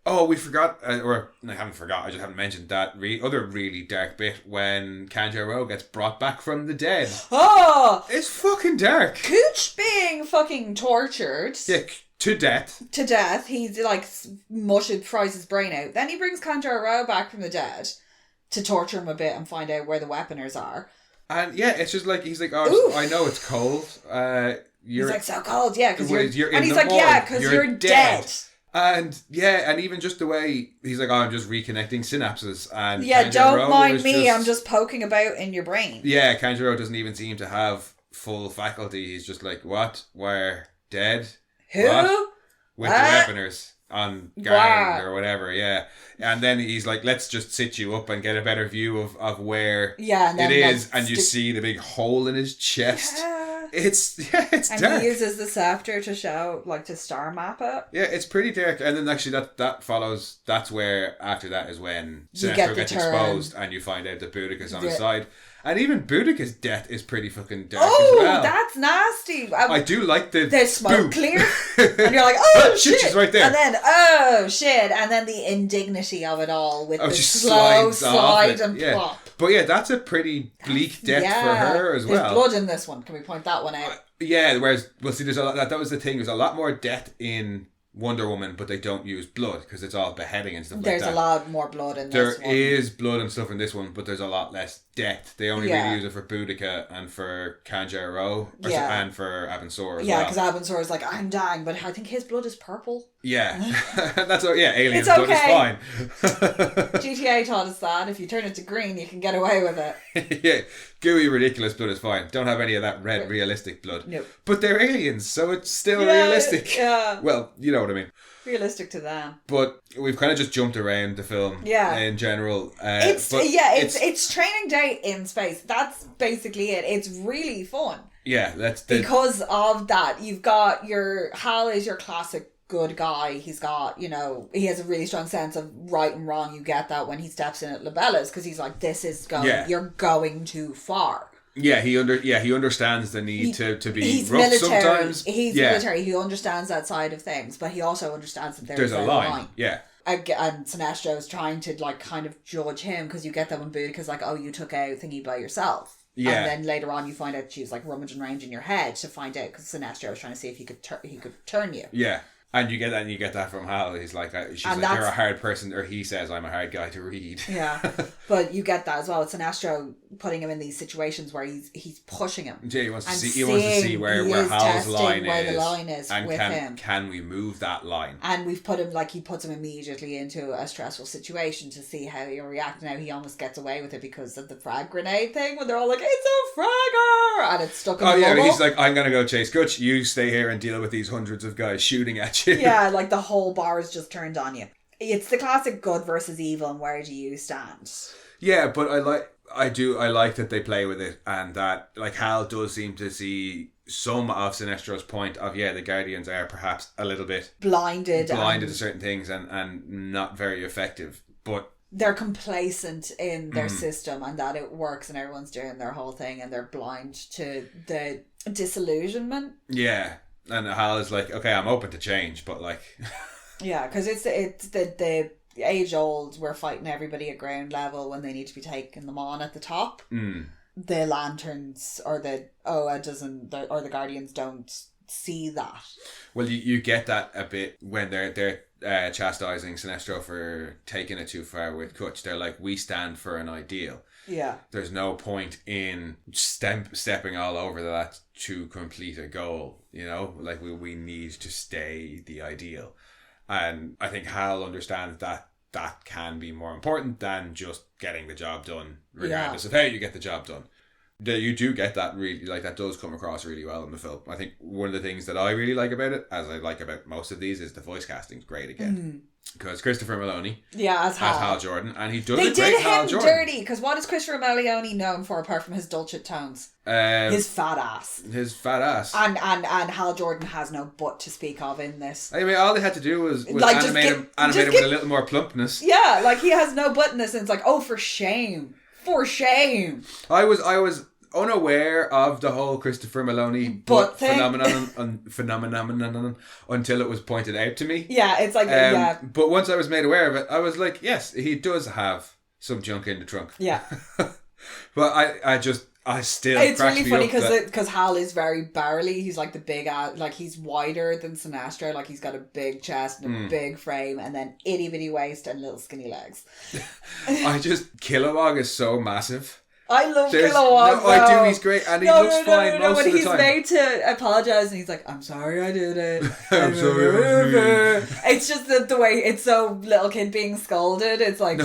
Oh, we forgot, or I haven't forgot, I just haven't mentioned that other really dark bit when Kanjuro gets brought back from the dead. Oh! It's fucking dark. Cooch being fucking tortured. Yeah, to death. To death. He's like, fries his brain out. Then he brings Kanjuro back from the dead to torture him a bit and find out where the Weaponers are. And yeah, it's just like, he's like, oh, I know it's cold. He's like, so cold, yeah, because you're and he's like, yeah, because you're dead. And yeah, and even just the way he's like, oh, I'm just reconnecting synapses, and yeah, Kanjuro don't mind me, I'm just poking about in your brain. Yeah, Kanjuro doesn't even seem to have full faculty. He's just like, what? We're dead? Who? What? With the Weaponers on guard or whatever, yeah. And then he's like, let's just sit you up and get a better view of where it is, and you see the big hole in his chest. Yeah. It's and dark. He uses the scepter to show, like, to star map it. Yeah, it's pretty dark. And then actually that follows, that's where, after that is when Sinestro gets exposed and you find out that Boudica's on his side. And even Boudica's death is pretty fucking dark as well. That's nasty. I do like the smoke clear. And you're like, oh shit. She's right there. And then, oh shit. And then the indignity of it all with the slow slide and plop. But yeah, that's a pretty bleak death for her as well. There's blood in this one. Can we point that one out? Whereas, well, see, there's a lot, that was the thing. There's a lot more death in Wonder Woman, but they don't use blood because it's all beheading and stuff like that. There's a lot more blood in this one. There is blood and stuff in this one, but there's a lot less death. They only really use it for Boudica and for Kanjuro, and for Abensor as well. Yeah, because Abensor is like, I'm dying, but I think his blood is purple. Yeah. That's Alien's blood is fine. GTA taught us that. If you turn it to green, you can get away with it. Yeah. Gooey, ridiculous blood is fine. Don't have any of that red, realistic blood. Nope. But they're aliens, so it's still realistic. Yeah. Well, you know what I mean. Realistic to them. But we've kind of just jumped around the film in general. It's training day in space. That's basically it. It's really fun. Yeah, because of that. You've got Hal is your classic good guy. He's got, he has a really strong sense of right and wrong. You get that when he steps in at Labella's, because he's like, this is you're going too far. Yeah, he understands the need to be rough military. Sometimes. He's military. He understands that side of things, but he also understands that there's a line. Yeah. And Sinestro's trying to kind of judge him, because you get that when Boudica's like, oh, you took out thingy by yourself. Yeah. And then later on you find out she was like rummaging around in your head to find out, because Sinestro was trying to see if he could turn you. Yeah. And you get that from Hal. He's like, she's like, you're a hard person, or he says, I'm a hard guy to read. Yeah, but you get that as well. It's Sinestro putting him in these situations where he's pushing him. Yeah, he wants to see where Hal's line is, and with him. Can we move that line? And we've put him, he puts him immediately into a stressful situation to see how he'll react. Now he almost gets away with it because of the frag grenade thing, when they're all like, it's a fragger, and it's stuck in the rubble. He's like, I'm gonna go chase Gutch. You stay here and deal with these hundreds of guys shooting at you. Yeah, like the whole bar is just turned on you. It's the classic good versus evil, and where do you stand? Yeah, but I like that they play with it, and that Hal does seem to see some of Sinestro's point of, the Guardians are perhaps a little bit blinded to certain things and not very effective, but they're complacent in their system and that it works and everyone's doing their whole thing and they're blind to the disillusionment. Yeah. And Hal is like, okay, I'm open to change, but like... yeah, because it's the age old, we're fighting everybody at ground level when they need to be taking them on at the top. The Lanterns or the OA or the Guardians don't see that. Well, you get that a bit when they're chastising Sinestro for taking it too far with Kutch. They're like, we stand for an ideal. Yeah. There's no point in stepping all over that to complete a goal, you know? Like, we need to stay the ideal. And I think Hal understands that can be more important than just getting the job done, regardless of how you get the job done. You do get that really, like, that does come across really well in the film. I think one of the things that I really like about it, as I like about most of these, is the voice casting's great again. Because Christopher Maloney as Hal Jordan, and he does they a great Hal Jordan. They did him dirty, because what is Christopher Maloney known for apart from his dulcet tones? His fat ass. And Hal Jordan has no butt to speak of in this. I mean, all they had to do was like, animate him with a little more plumpness. Yeah, like he has no butt in this, and it's like, oh, for shame. For shame. I was unaware of the whole Christopher Maloney phenomenon until it was pointed out to me. Yeah, it's like But once I was made aware of it, I was like, yes, he does have some junk in the trunk. Yeah. But I still. It's really funny because Hal is very barrely. He's like the big, like he's wider than Sinestro. Like he's got a big chest and a big frame, and then itty bitty waist and little skinny legs. Kilowog is so massive. I love Kilowog. No, I do. He's great, and he looks fine most of the time. When he's made to apologize, and he's like, "I'm sorry, I did it." I'm sorry. It's just the way it's so little kid being scolded. It's like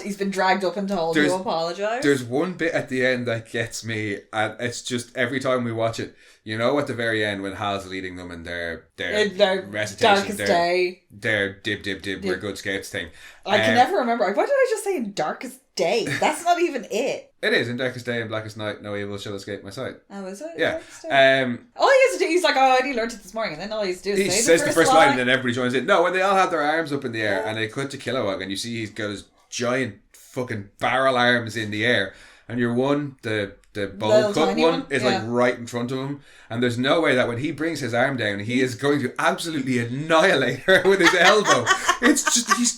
he's been dragged up and told to apologize. There's one bit at the end that gets me, and it's just every time we watch it. You know, at the very end when Hal's leading them in their recitation, darkest day, their dib, we're good scouts thing. I can never remember. Why did I just say in darkest day? That's not even it. It is in darkest day and blackest night. No evil shall escape my sight. Oh, is it? Yeah. All he has to do, he's like, I only learned it this morning, and then all he has to do is he says the first line, and then everybody joins in. No, when they all have their arms up in the air, and they cut to Kilowog, and you see he's got his giant fucking barrel arms in the air, and your the bowl cut one is like right in front of him, and there's no way that when he brings his arm down he is going to absolutely annihilate her with his elbow. It's just he's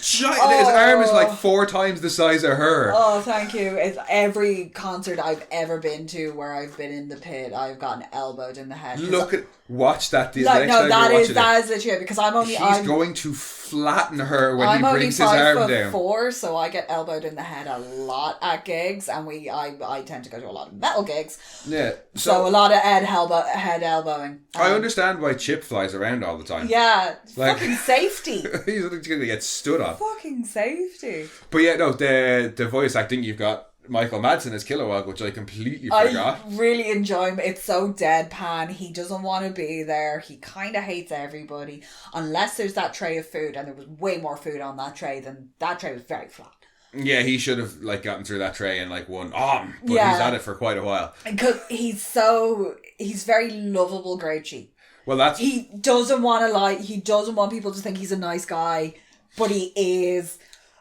giant. His arm is like 4 times the size of her. Oh, thank you. It's every concert I've ever been to where I've been in the pit, I've gotten elbowed in the head. Watch that the next time that you're is legit, because he's going to flatten her when he brings his arm down. I'm only 5'4", so I get elbowed in the head a lot at gigs, and I tend to go to a lot of metal gigs. Yeah. So a lot of head elbowing. I understand why Chip flies around all the time. Yeah. Fucking safety. He's going to get stood on. Fucking safety. But yeah, no, the voice acting, you've got Michael Madsen as Kilowog, which I completely forgot. I really enjoy him. It's so deadpan. He doesn't want to be there. He kind of hates everybody. Unless there's that tray of food, and there was way more food on that tray than that tray was very flat. Yeah, he should have gotten through that tray and won but he's at it for quite a while. Because he's very lovable, grouchy. Well, he doesn't want to he doesn't want people to think he's a nice guy, but he is.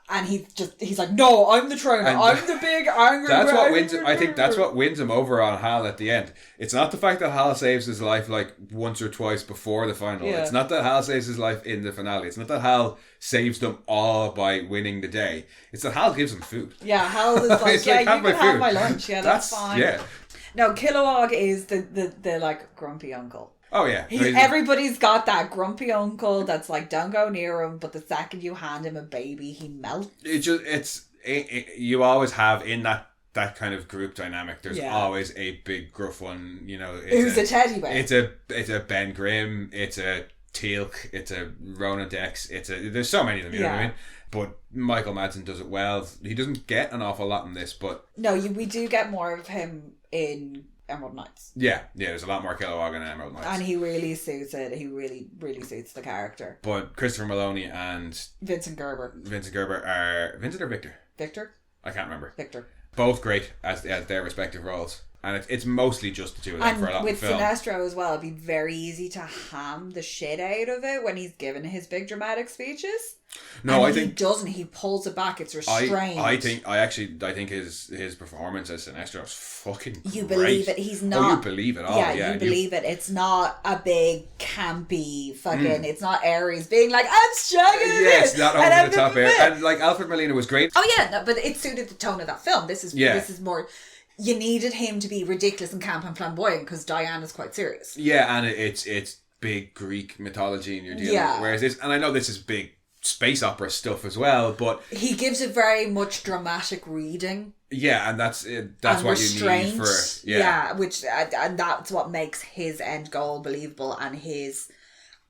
And he's like, no, I'm the trainer. I'm the big angry. That's what wins. I think that's what wins him over on Hal at the end. It's not the fact that Hal saves his life once or twice before the final. Yeah. It's not that Hal saves his life in the finale. It's not that Hal saves them all by winning the day. It's that Hal gives them food. Yeah, Hal is like, you can have my lunch. Yeah, that's fine. Yeah. No, Kilowog is the grumpy uncle. Oh yeah, everybody's got that grumpy uncle that's like, don't go near him, but the second you hand him a baby, he melts. You always have in that kind of group dynamic. There's always a big gruff one. You know, who's a teddy bear. It's a Ben Grimm. It's a Teal'c. It's a Rona Dex. There's so many of them. You know what I mean? But Michael Madsen does it well. He doesn't get an awful lot in this, but we do get more of him in Emerald Knights. Yeah, there's a lot more Kilowog in Emerald Knights. And he really suits it. He really, really suits the character. But Christopher Maloney and Vincent Gerber are Vincent or Victor? Victor? I can't remember. Victor. Both great as their respective roles. And it's mostly just the two of them for a lot with of the film. Sinestro as well, it'd be very easy to ham the shit out of it when he's giving his big dramatic speeches. No, and I think he doesn't. He pulls it back. It's restrained. I think his performance as Sinestro is fucking You great. believe it. He's not. Oh, you believe it all. Yeah, you believe it. It's not a big campy fucking. It's not Ares being like, I'm struggling. Yes, not over the top air. And like Alfred Molina was great. Oh yeah, no, but it suited the tone of that film. This is more. You needed him to be ridiculous and camp and flamboyant because Diane is quite serious. Yeah, and it's big Greek mythology and you're dealing with. Whereas this, and I know this is big space opera stuff as well, but he gives it very much dramatic reading. Yeah, and that's what you need for which and that's what makes his end goal believable and his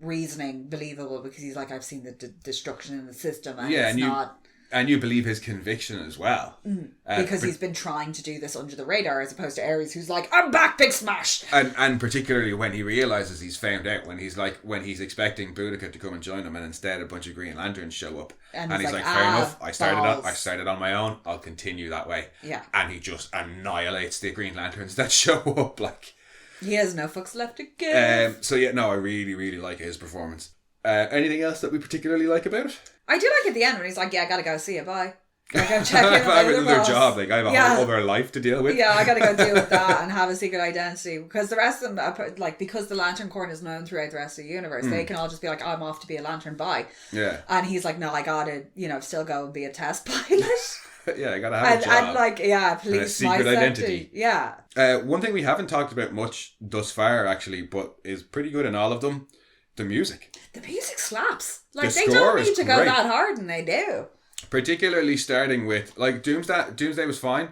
reasoning believable because he's like, I've seen the destruction in the system and and you believe his conviction as well. Because he's been trying to do this under the radar as opposed to Ares who's like, I'm back, big smash! And particularly when he realises he's found out, when he's expecting Boudica to come and join him and instead a bunch of Green Lanterns show up. And he's like, fair enough, I started on my own, I'll continue that way. Yeah. And he just annihilates the Green Lanterns that show up. Like, he has no fucks left to give. So yeah, no, I really, really like his performance. Anything else that we particularly like about it? I do like at the end when he's like, yeah, I gotta go see you, bye. I gotta check in I have another job, like I have a whole other life to deal with. Yeah, I gotta go deal with that and have a secret identity. Because the rest of them, like, because the Lantern Corps is known throughout the rest of the universe, they can all just be like, I'm off to be a Lantern, bye. Yeah. And he's like, no, I gotta, still go and be a test pilot. Yeah, I gotta have a job. And police my secret identity. Yeah. One thing we haven't talked about much thus far, actually, but is pretty good in all of them, the music. The music slaps. Like, The they don't score need is to go great. that hard, and they do. Particularly starting with, like, Doomsday was fine.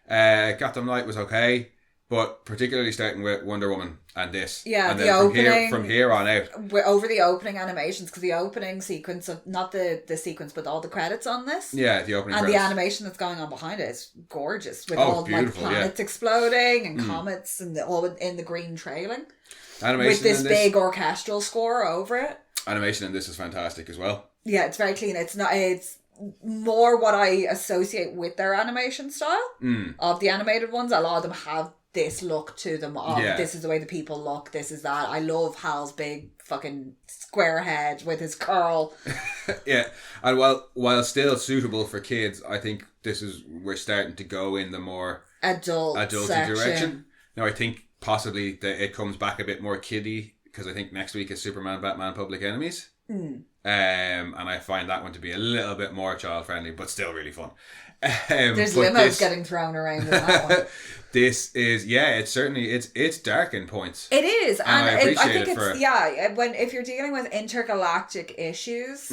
Gotham Knight was okay. But particularly starting with Wonder Woman and this. Yeah, and the then opening. From here on out. We're over the opening animations, because the opening sequence of, not the sequence, but all the credits on this. Yeah, the opening and credits. the animation that's going on behind it is gorgeous. With Oh, all like planets exploding and comets and all in the green trailing. Animation with this big orchestral score over it. Animation in this is fantastic as well. Yeah, it's very clean. It's more what I associate with their animation style of the animated ones. A lot of them have this look to them of this is the way the people look, this is that. I love Hal's big fucking square head with his curl. Yeah, and while still suitable for kids, I think we're starting to go in the more adulty direction. Now I think possibly that it comes back a bit more kiddie because I think next week is Superman, Batman, Public Enemies. And I find that one to be a little bit more child friendly, but still really fun. There's limos getting thrown around in that one. This is it's dark in points. It is, and I appreciate if you're dealing with intergalactic issues,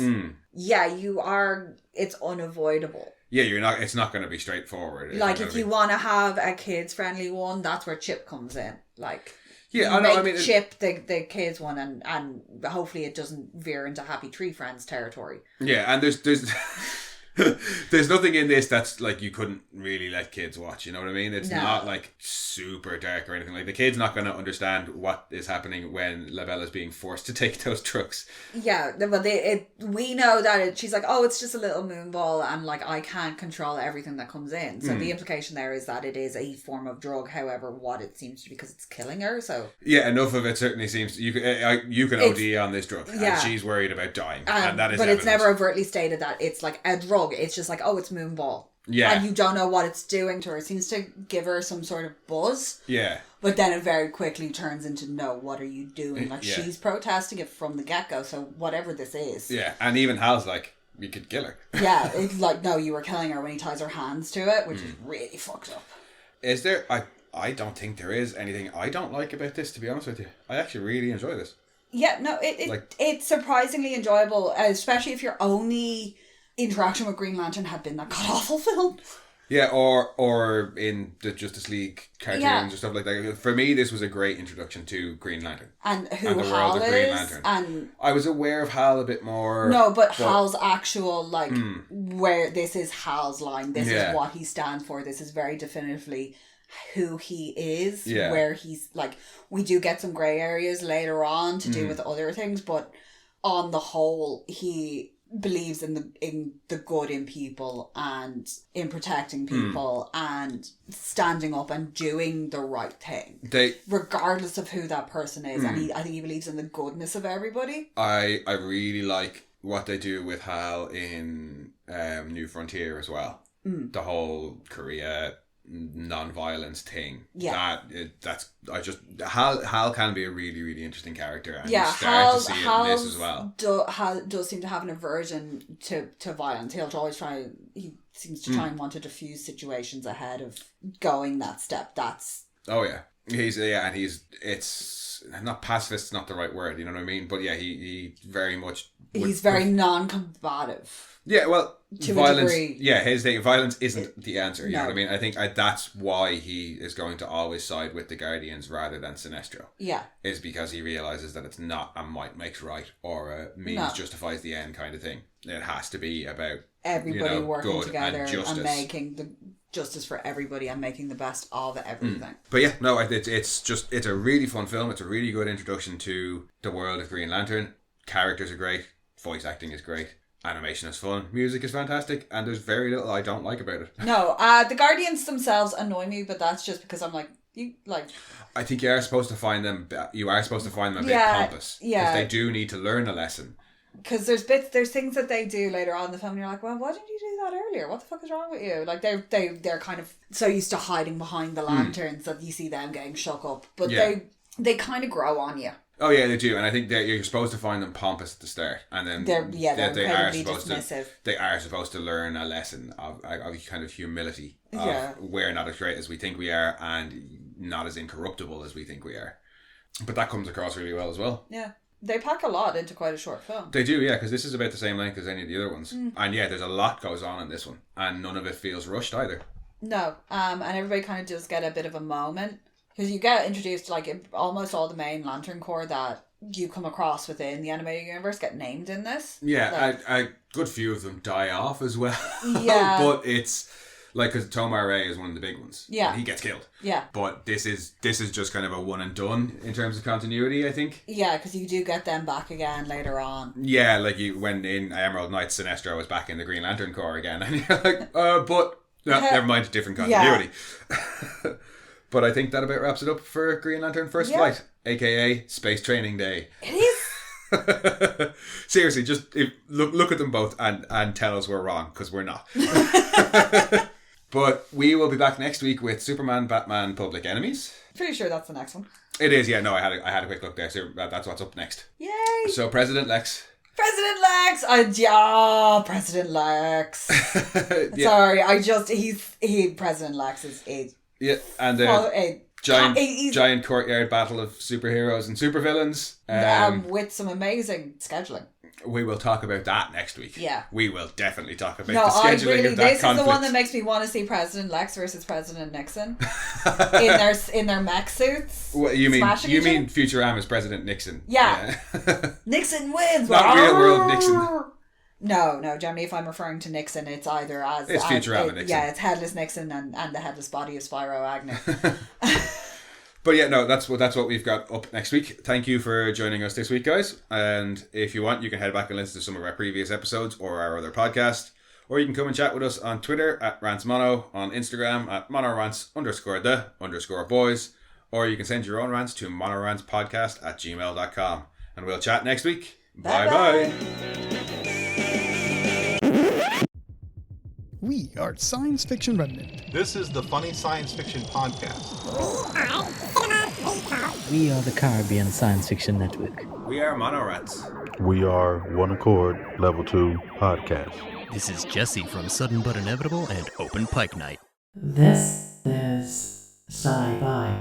you are. It's unavoidable. Yeah, you're not. It's not going to be straightforward. Like if you want to have a kids friendly one, that's where Chip comes in. Like. Yeah, I know. I mean, Chip the kids one, and hopefully it doesn't veer into Happy Tree Friends territory. Yeah, and there's there's nothing in this that's like you couldn't really let kids watch. You know what I mean? It's not like super dark or anything. Like the kid's not going to understand what is happening when Lavelle is being forced to take those trucks. Yeah, but we know that she's like, oh, it's just a little moon ball, and like I can't control everything that comes in. So the implication there is that it is a form of drug. However, what it seems to be because it's killing her. So yeah, enough of it certainly seems you can OD on this drug, and she's worried about dying, and that is. But evidence. It's never overtly stated that it's like a drug. It's just like, oh, it's Moonball. Yeah. And you don't know what it's doing to her. It seems to give her some sort of buzz. Yeah. But then it very quickly turns into, no, what are you doing? Like, she's protesting it from the get-go, so whatever this is. Yeah, and even Hal's like, we could kill her. Yeah, it's like, no, you were killing her when he ties her hands to it, which is really fucked up. Is there... I don't think there is anything I don't like about this, to be honest with you. I actually really enjoy this. Yeah, no, it's surprisingly enjoyable, especially if your only interaction with Green Lantern had been that god-awful film. Yeah, or in the Justice League cartoons or stuff like that. For me, this was a great introduction to Green Lantern. And who and the Hal world of Green Lantern. And I was aware of Hal a bit more. No, but Hal's actual, like, where this is Hal's line. This is what he stands for. This is very definitively who he is. Yeah. Where he's, like, we do get some grey areas later on to do with other things, but on the whole, he believes in the good in people and in protecting people and standing up and doing the right thing, regardless of who that person is. And I think he believes in the goodness of everybody. I really like what they do with Hal in New Frontier as well. The whole Korea non-violence thing. Hal can be a really, really interesting character, and you start to see it in this as well. Hal does seem to have an aversion to violence. He seems to try and want to diffuse situations ahead of going that step. It's not pacifist, not the right word, you know what I mean? But yeah, he very much he's very non-combative. Yeah, well, to violence. A degree. Yeah, violence isn't the answer. You know what I mean? I think that's why he is going to always side with the Guardians rather than Sinestro. Yeah, is because he realizes that it's not a might makes right or a means justifies the end kind of thing. It has to be about everybody working together and making the justice for everybody and making the best of everything. But yeah, no, it's a really fun film. It's a really good introduction to the world of Green Lantern. Characters are great. Voice acting is great. Animation is fun. Music is fantastic. And there's very little I don't like about it. No, the Guardians themselves annoy me, but that's just because I'm like, I think you are supposed to find them a bit pompous. Yeah. Because they do need to learn a lesson. Because there's things that they do later on in the film and you're like, well, why didn't you do that earlier? What the fuck is wrong with you? Like, they're kind of so used to hiding behind the lanterns that you see them getting shook up. But they kind of grow on you. Oh yeah, they do, and I think that you're supposed to find them pompous at the start, and then they're incredibly dismissive. They are supposed to learn a lesson of kind of humility. We're not as great as we think we are, and not as incorruptible as we think we are. But that comes across really well as well. Yeah, they pack a lot into quite a short film. They do, yeah, because this is about the same length as any of the other ones, and yeah, there's a lot goes on in this one, and none of it feels rushed either. No, and everybody kind of does get a bit of a moment. Because you get introduced to almost all the main Lantern Corps that you come across within the animated universe get named in this. Yeah, a good few of them die off as well. Yeah. But it's because Tomar Ray is one of the big ones. Yeah. He gets killed. Yeah. But this is just kind of a one and done in terms of continuity, I think. Yeah, because you do get them back again later on. Yeah, when in Emerald Knights, Sinestro was back in the Green Lantern Corps again. And you're like, but never mind, different continuity. Yeah. But I think that about wraps it up for Green Lantern First Flight, aka Space Training Day. It is. Seriously, just look at them both and tell us we're wrong, because we're not. But we will be back next week with Superman, Batman, Public Enemies. Pretty sure that's the next one. It is, yeah. No, I had a quick look there, so that's what's up next. Yay! So President Lex. President Lex! President Lex. Sorry, President Lex is... Yeah, and giant courtyard battle of superheroes and supervillains. With some amazing scheduling. We will talk about that next week. Yeah. We will definitely talk about the scheduling of that conflict. This is the one that makes me want to see President Lex versus President Nixon in their mech suits. Well, you mean Futurama's President Nixon? Yeah. Nixon wins. Not real world Nixon. No, generally if I'm referring to Nixon, it's either it's Futurama Nixon. Yeah, it's Headless Nixon and the headless body of Spyro Agnew. But yeah, no, that's what we've got up next week. Thank you for joining us this week, guys. And if you want, you can head back and listen to some of our previous episodes or our other podcast. Or you can come and chat with us on Twitter at RantsMono, on Instagram at monorants_the_boys. Or you can send your own rants to monorantspodcast@gmail.com. And we'll chat next week. Bye-bye. We are Science Fiction Remnant. This is the Funny Science Fiction Podcast. We are the Caribbean Science Fiction Network. We are Monorants. We are One Accord Level 2 Podcast. This is Jesse from Sudden But Inevitable and Open Pike Night. This is Sci-Fi.